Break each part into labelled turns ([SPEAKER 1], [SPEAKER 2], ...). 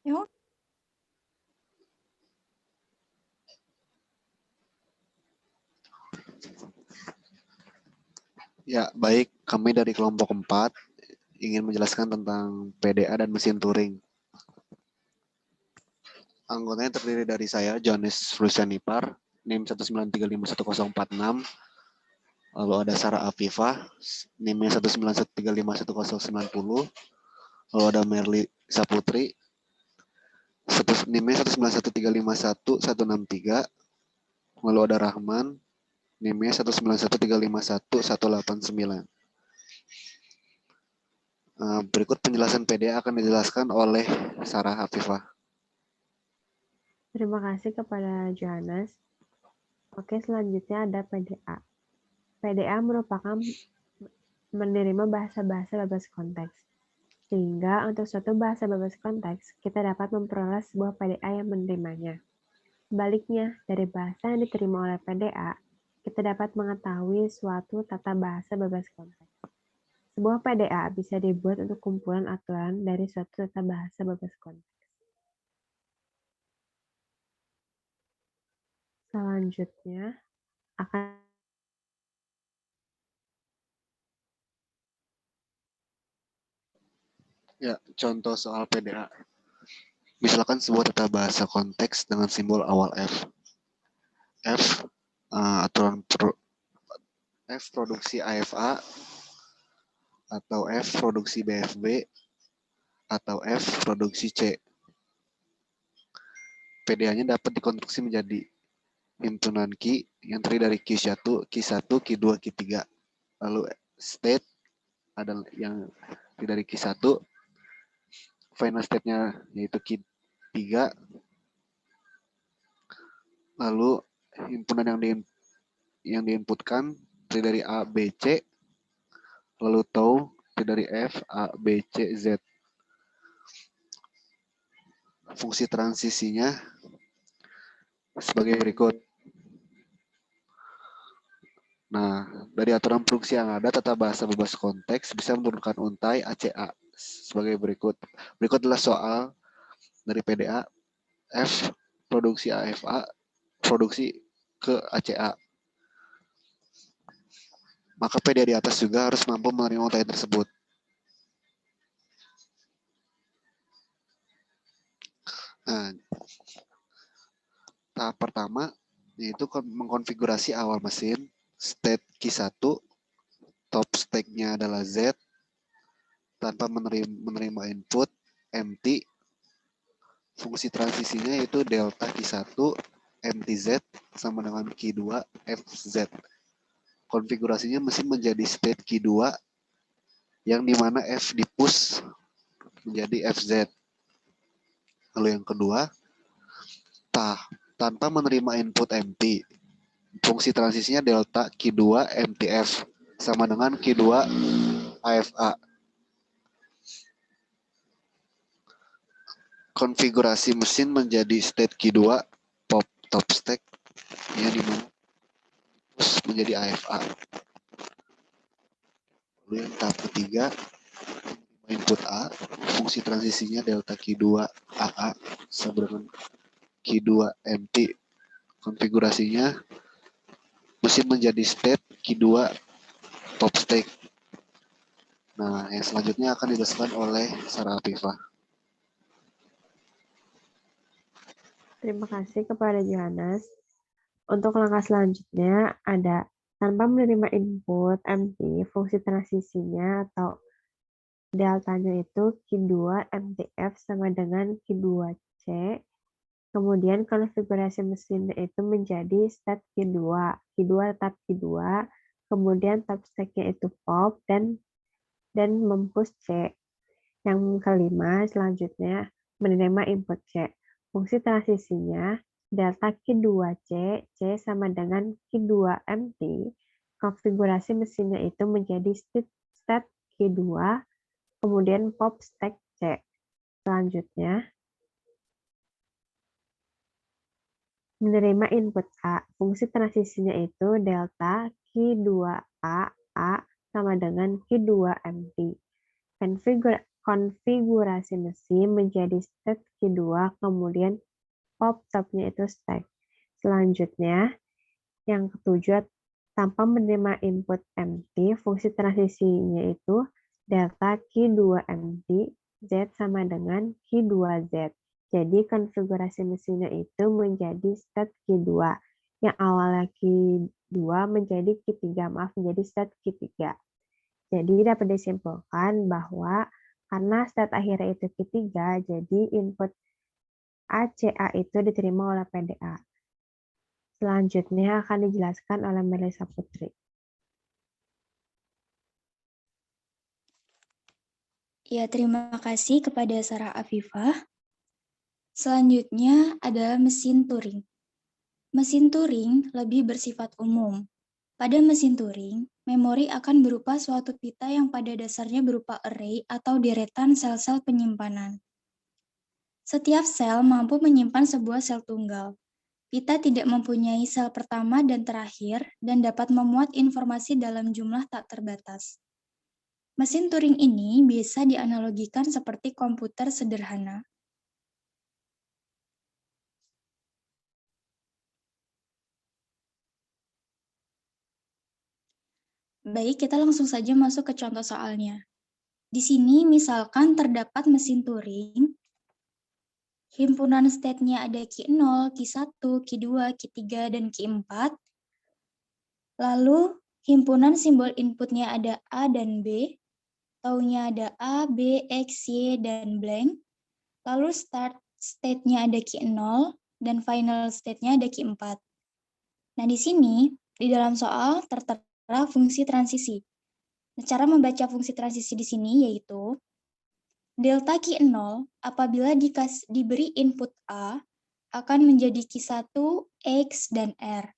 [SPEAKER 1] Yuk.
[SPEAKER 2] Ya, baik. Kami dari kelompok 4 ingin menjelaskan tentang PDA dan mesin Turing. Anggotanya terdiri dari saya, Johannes Lucianipar, NIM 1935146. Lalu ada Sarah Afifah, NIM-nya 191351090. Lalu ada Merly Saputri, NIM-nya 191351163. Lalu ada Rahman, NIM-nya 191351189. Berikut penjelasan PDA akan dijelaskan oleh Sarah Afifah.
[SPEAKER 3] Terima kasih kepada Johannes. Oke, selanjutnya ada PDA. PDA merupakan menerima bahasa-bahasa bebas konteks. Sehingga untuk suatu bahasa bebas konteks, kita dapat memperoleh sebuah PDA yang menerimanya. Sebaliknya, dari bahasa yang diterima oleh PDA, kita dapat mengetahui suatu tata bahasa bebas konteks. Sebuah PDA bisa dibuat untuk kumpulan aturan dari suatu tata bahasa bebas konteks. Selanjutnya akan
[SPEAKER 2] Ya, contoh soal PDA. Misalkan sebuah tata bahasa konteks dengan simbol awal F. F F produksi AFA atau F produksi BFB atau F produksi C. PDA-nya dapat dikonstruksi menjadi himpunan key yang terdiri dari Q1, Q1, Q2, Q3. Lalu state adalah yang terdiri dari Q1, final state-nya yaitu Q3. Lalu himpunan yang diinputkan terdiri dari A, B, C. Lalu tau terdiri dari F, A, B, C, Z. Fungsi transisinya sebagai berikut. Nah, dari aturan produksi yang ada, tata bahasa bebas konteks bisa menurunkan untai ACA sebagai berikut. Berikut adalah soal dari PDA. F produksi AFA, produksi ke ACA. Maka PDA di atas juga harus mampu menerima untai tersebut. Nah, tahap pertama yaitu mengkonfigurasi awal mesin. State Q1, top state-nya adalah Z, tanpa menerima input, empty. Fungsi transisinya yaitu delta Q1, empty Z, sama dengan Q2, FZ. Konfigurasinya mesin menjadi state Q2, yang dimana F di push menjadi FZ. Lalu yang kedua, tanpa menerima input empty. Fungsi transisinya delta Q2 MTF sama dengan Q2 AFA. Konfigurasi mesin menjadi state Q2 top stack yang dimana menjadi AFA. Lalu yang tahap ketiga, input A, fungsi transisinya delta Q2 AA sama dengan Q2 MT. Konfigurasinya mesin menjadi state Q2 top stack. Nah, yang selanjutnya akan dijelaskan oleh Sarah Afifah.
[SPEAKER 3] Terima kasih kepada Johannes. Untuk langkah selanjutnya ada tanpa menerima input empty, fungsi transisinya atau deltanya itu Q2 MTF sama dengan Q2C. Kemudian konfigurasi mesinnya itu menjadi state Q2. Q2 tetap Q2. Kemudian top stack-nya itu pop dan mempush C. Yang kelima selanjutnya menerima input C. Fungsi transisinya delta Q2C, C sama dengan Q2 MT. Konfigurasi mesinnya itu menjadi state Q2, kemudian pop stack C. Selanjutnya, menerima input A. Fungsi transisinya itu delta Q2A, A sama dengan Q2 MT. konfigurasi mesin menjadi state Q2, kemudian pop top-nya itu stack. Selanjutnya, yang ketujuh, tanpa menerima input empty, fungsi transisinya itu delta Q2 empty, Z sama dengan Q2Z. Jadi konfigurasi mesinnya itu menjadi state Q2. Yang awalnya Q2 menjadi Q3, menjadi state Q3. Jadi dapat disimpulkan bahwa karena state akhirnya itu Q3, jadi input ACA itu diterima oleh PDA. Selanjutnya akan dijelaskan oleh Melissa Putri.
[SPEAKER 1] Ya, terima kasih kepada Sarah Afifah. Selanjutnya adalah mesin Turing. Mesin Turing lebih bersifat umum. Pada mesin Turing, memori akan berupa suatu pita yang pada dasarnya berupa array atau deretan sel-sel penyimpanan. Setiap sel mampu menyimpan sebuah sel tunggal. Pita tidak mempunyai sel pertama dan terakhir dan dapat memuat informasi dalam jumlah tak terbatas. Mesin Turing ini bisa dianalogikan seperti komputer sederhana. Baik, kita langsung saja masuk ke contoh soalnya. Di sini misalkan terdapat mesin Turing, himpunan state-nya ada Q0, Q1, Q2, Q3, dan Q4. Lalu himpunan simbol inputnya ada A dan B, taunya ada A, B, X, Y, dan blank. Lalu start state-nya ada Q0, dan final state-nya ada Q4. Nah, di sini, di dalam soal tertera fungsi transisi. Nah, cara membaca fungsi transisi di sini yaitu delta Q0 apabila diberi input A akan menjadi Q1, X, dan R.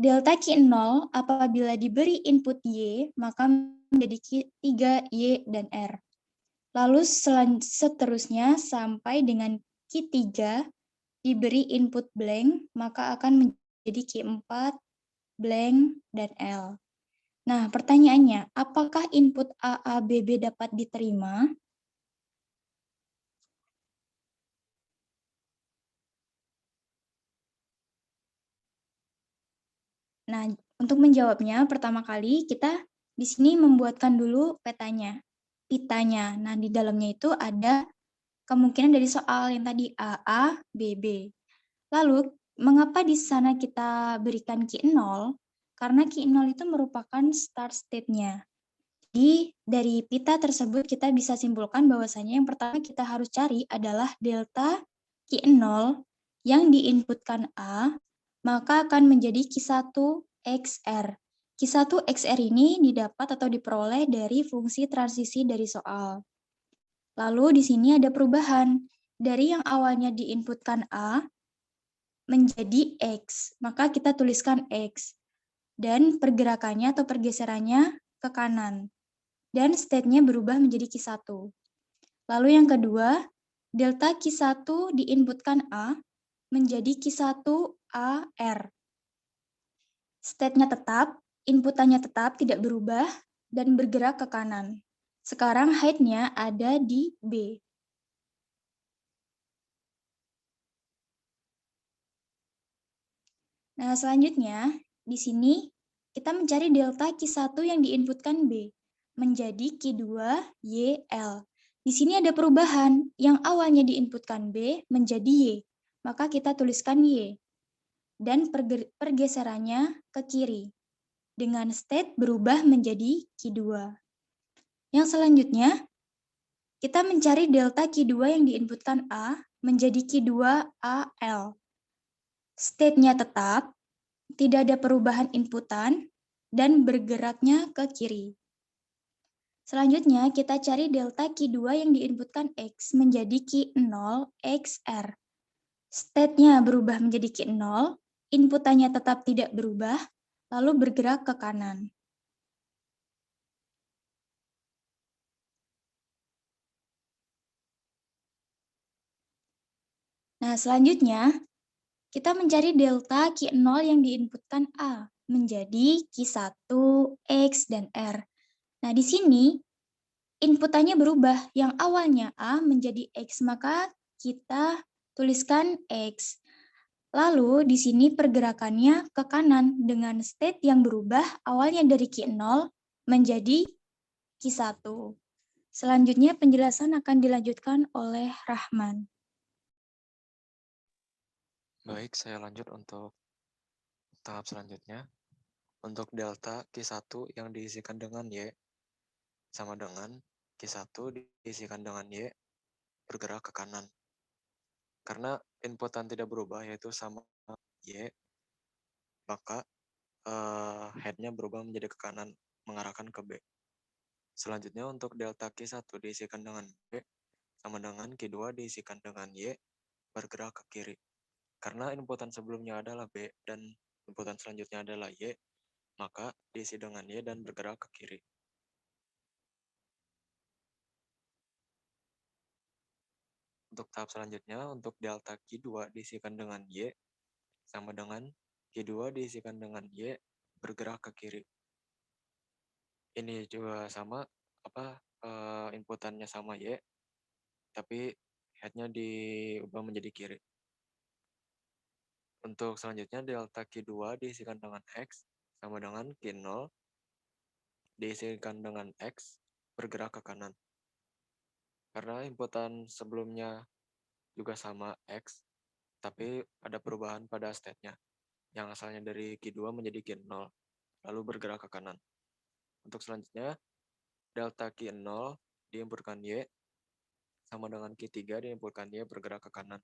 [SPEAKER 1] Delta Q0 apabila diberi input Y maka menjadi Q3, Y, dan R. Lalu seterusnya sampai dengan Q3 diberi input blank maka akan menjadi Q4, blank, dan L. Nah, pertanyaannya, apakah input A, A, B, B dapat diterima? Nah, untuk menjawabnya, pertama kali kita di sini membuatkan dulu pitanya. Nah, di dalamnya itu ada kemungkinan dari soal yang tadi A, A, B, B. Lalu, mengapa di sana kita berikan Q0? Karena Q0 itu merupakan start state-nya. Jadi, dari pita tersebut kita bisa simpulkan bahwasanya yang pertama kita harus cari adalah delta Q0 yang diinputkan A, maka akan menjadi Q1 XR. Q1 XR ini didapat atau diperoleh dari fungsi transisi dari soal. Lalu di sini ada perubahan. Dari yang awalnya diinputkan A menjadi X, maka kita tuliskan X. Dan pergerakannya atau pergeserannya ke kanan. Dan state-nya berubah menjadi Q1. Lalu yang kedua, delta Q1 diinputkan A menjadi Q1 AR. State-nya tetap, inputannya tetap tidak berubah, dan bergerak ke kanan. Sekarang height-nya ada di B. Nah, selanjutnya, di sini kita mencari delta Q1 yang diinputkan B menjadi Q2 YL. Di sini ada perubahan, yang awalnya diinputkan B menjadi Y, maka kita tuliskan Y. Dan pergeserannya ke kiri, dengan state berubah menjadi Q2. Yang selanjutnya, kita mencari delta Q2 yang diinputkan A menjadi Q2 AL. State-nya tetap, tidak ada perubahan inputan, dan bergeraknya ke kiri. Selanjutnya, kita cari delta Q2 yang diinputkan X menjadi Q0 XR. State-nya berubah menjadi Q0, inputannya tetap tidak berubah, lalu bergerak ke kanan. Nah, selanjutnya, kita mencari delta Q0 yang diinputkan A menjadi Q1, X, dan R. Nah, di sini inputannya berubah. Yang awalnya A menjadi X, maka kita tuliskan X. Lalu di sini pergerakannya ke kanan dengan state yang berubah awalnya dari Q0 menjadi Q1. Selanjutnya penjelasan akan dilanjutkan oleh Rahman.
[SPEAKER 4] Baik, saya lanjut untuk tahap selanjutnya. Untuk delta Q1 yang diisikan dengan Y sama dengan Q1 diisikan dengan Y bergerak ke kanan. Karena inputan tidak berubah yaitu sama Y, maka head-nya berubah menjadi ke kanan mengarahkan ke B. Selanjutnya untuk delta Q1 diisikan dengan B sama dengan Q2 diisikan dengan Y bergerak ke kiri. Karena inputan sebelumnya adalah B dan inputan selanjutnya adalah Y, maka diisi dengan Y dan bergerak ke kiri. Untuk tahap selanjutnya, untuk delta Q2 diisikan dengan Y, sama dengan Q2 diisikan dengan Y, bergerak ke kiri. Ini juga sama, inputannya sama Y, tapi head-nya diubah menjadi kiri. Untuk selanjutnya, delta Q2 diisikan dengan X, sama dengan Q0, diisikan dengan X, bergerak ke kanan. Karena inputan sebelumnya juga sama X, tapi ada perubahan pada state-nya, yang asalnya dari Q2 menjadi Q0, lalu bergerak ke kanan. Untuk selanjutnya, delta Q0 diinputkan Y, sama dengan Q3 diinputkan Y bergerak ke kanan.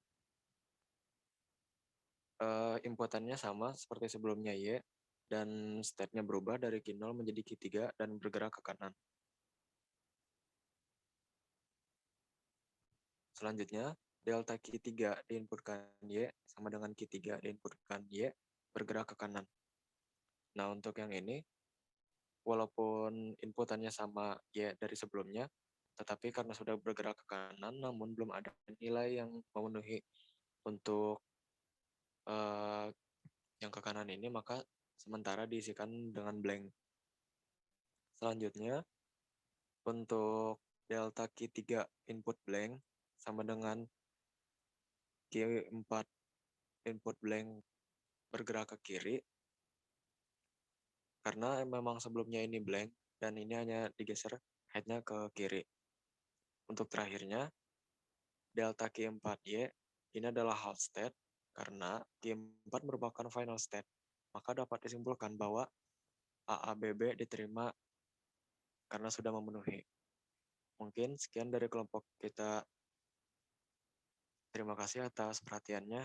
[SPEAKER 4] Inputannya sama seperti sebelumnya Y, dan state-nya berubah dari Q0 menjadi Q3 dan bergerak ke kanan. Selanjutnya, delta Q3 diinputkan Y sama dengan Q3 diinputkan Y bergerak ke kanan. Nah, untuk yang ini, walaupun inputannya sama Y dari sebelumnya, tetapi karena sudah bergerak ke kanan, namun belum ada nilai yang memenuhi untuk yang ke kanan ini, maka sementara diisikan dengan blank. Selanjutnya, untuk delta Q3 input blank sama dengan Q4 input blank bergerak ke kiri, karena memang sebelumnya ini blank, dan ini hanya digeser head-nya ke kiri. Untuk terakhirnya, delta Q4Y ini adalah half state, karena Q4 merupakan final state. Maka dapat disimpulkan bahwa AABB diterima karena sudah memenuhi. Mungkin sekian dari kelompok kita. Terima kasih atas perhatiannya.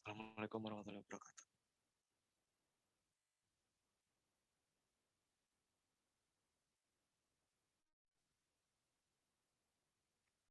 [SPEAKER 4] Assalamualaikum warahmatullahi wabarakatuh.